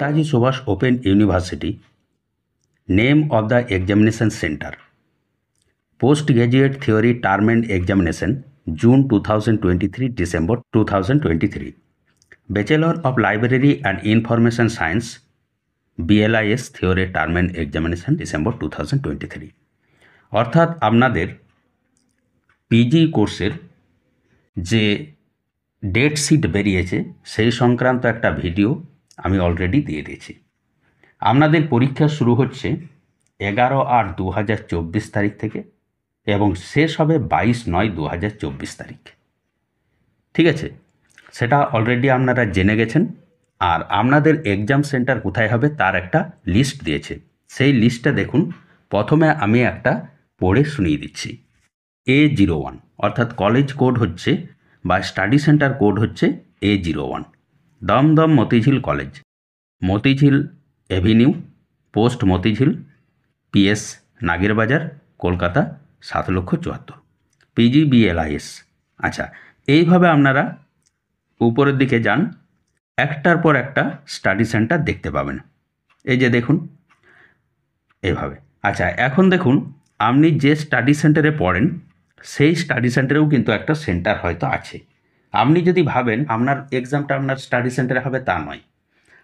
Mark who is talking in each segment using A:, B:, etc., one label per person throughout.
A: Netaji Subhash Open University. Name of the examination center: Postgraduate Theory Term and Examination, June 2023, December 2023. Bachelor of Library and Information Science, BLIS Theory Term and Examination, December 2023. অর্থাৎ আপনাদের PG কোর্সের যে date sheet বেরিয়েছে সেই সংক্রান্ত একটা video আমি already দিয়ে দিয়েছি। আপনাদের পরীক্ষা শুরু হচ্ছে 11/8/2024 তারিখ থেকে এবং শেষ হবে 22/9/2024 তারিখ। ঠিক আছে, সেটা অলরেডি আপনারা জেনে গেছেন। আর আপনাদের এক্সাম সেন্টার কোথায় হবে তার একটা লিস্ট দিয়েছে। সেই লিস্টটা দেখুন। প্রথমে আমি একটা পড়ে শুনিয়ে দিচ্ছি। A01 অর্থাৎ কলেজ কোড হচ্ছে বা স্টাডি সেন্টার কোড হচ্ছে A01, Dumdum Motijheel college, Motijheel avenue, post Motijheel, PS Nagerbazar, Kolkata 7,74,000, PGBLIS। আচ্ছা, এইভাবে আপনারা উপরের দিকে যান, একটার পর একটা স্টাডি সেন্টার দেখতে পাবেন। এই যে দেখুন এভাবে। আচ্ছা, এখন দেখুন আপনি যে স্টাডি সেন্টারে পড়েন সেই স্টাডি সেন্টারেও কিন্তু একটা সেন্টার হয়তো আছে। আপনি যদি ভাবেন আপনার এক্সামটা আপনার স্টাডি সেন্টারে হবে, তা নয়,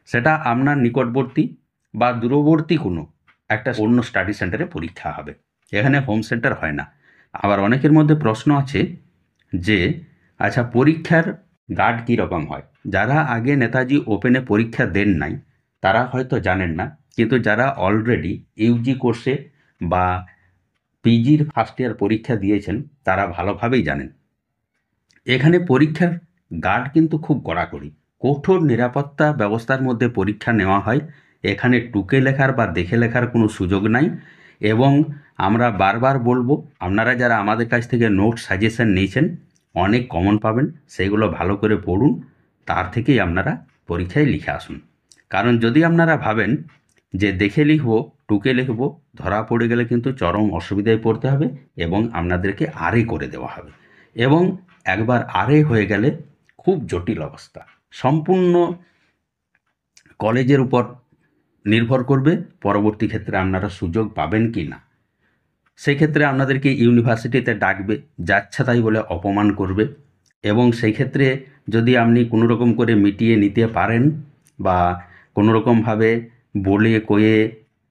A: সেটা আপনার নিকটবর্তী বা দূরবর্তী কোনো একটা অন্য স্টাডি সেন্টারে পরীক্ষা হবে। এখানে হোম সেন্টার হয় না। আবার অনেকের মধ্যে প্রশ্ন আছে যে আচ্ছা, পরীক্ষার গার্ড কীরকম হয়। যারা আগে নেতাজি ওপেনে পরীক্ষা দেন নাই তারা হয়তো জানেন না, কিন্তু যারা অলরেডি ইউজি কোর্সে বা পিজির ফার্স্ট ইয়ার পরীক্ষা দিয়েছেন তারা ভালোভাবেই জানেন। এখানে পরীক্ষার গার্ড কিন্তু খুব কড়াকড়ি, কঠোর নিরাপত্তা ব্যবস্থার মধ্যে পরীক্ষা নেওয়া হয়। এখানে টুকে লেখার বা দেখে লেখার কোনো সুযোগ নাই। এবং আমরা বারবার বলবো, আপনারা যারা আমাদের কাছ থেকে নোট সাজেশন নিয়েছেন অনেক কমন পাবেন, সেগুলো ভালো করে পড়ুন, তার থেকেই আপনারা পরীক্ষায় লিখে আসুন। কারণ যদি আপনারা ভাবেন যে দেখে লিখবো, টুকে লিখবো, ধরা পড়ে গেলে কিন্তু চরম অসুবিধায় পড়তে হবে এবং আপনাদেরকে আরে করে দেওয়া হবে। এবং একবার আরে হয়ে গেলে খুব জটিল অবস্থা। সম্পূর্ণ কলেজের উপর নির্ভর করবে পরবর্তী ক্ষেত্রে আপনারা সুযোগ পাবেন কি না। সেই ক্ষেত্রে আপনাদেরকে ইউনিভার্সিটিতে ডাকবে, যাচ্ছে তাই বলে অপমান করবে। এবং সেই ক্ষেত্রে যদি আপনি কোনো রকম করে মিটিয়ে নিতে পারেন বা কোনো রকমভাবে বলে কয়ে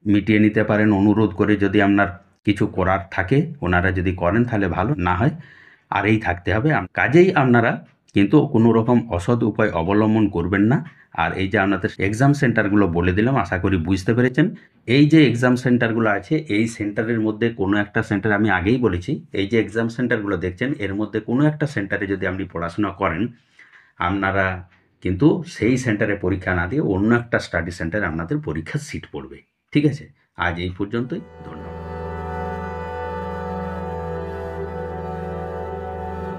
A: মিটিয়ে নিতে পারেন, অনুরোধ করে যদি আপনার কিছু করার থাকে ওনারা যদি করেন তাহলে ভালো, না হয় আর এই থাকতে হবে। কাজেই আপনারা কিন্তু কোনো রকম অসৎ উপায় অবলম্বন করবেন না। আর এই যে আপনাদের এক্সাম সেন্টারগুলো বলে দিলাম, আশা করি বুঝতে পেরেছেন। এই যে এক্সাম সেন্টারগুলো আছে এই সেন্টারের মধ্যে কোনো একটা সেন্টার, আমি আগেই বলেছি, এই যে এক্সাম সেন্টারগুলো দেখছেন এর মধ্যে কোনো একটা সেন্টারে যদি আপনি পড়াশোনা করেন, আপনারা কিন্তু সেই সেন্টারে পরীক্ষা না দিয়ে অন্য একটা স্টাডি সেন্টারে আপনাদের পরীক্ষার সিট পড়বে। ঠিক আছে, আজ এই পর্যন্তই, ধন্যবাদ।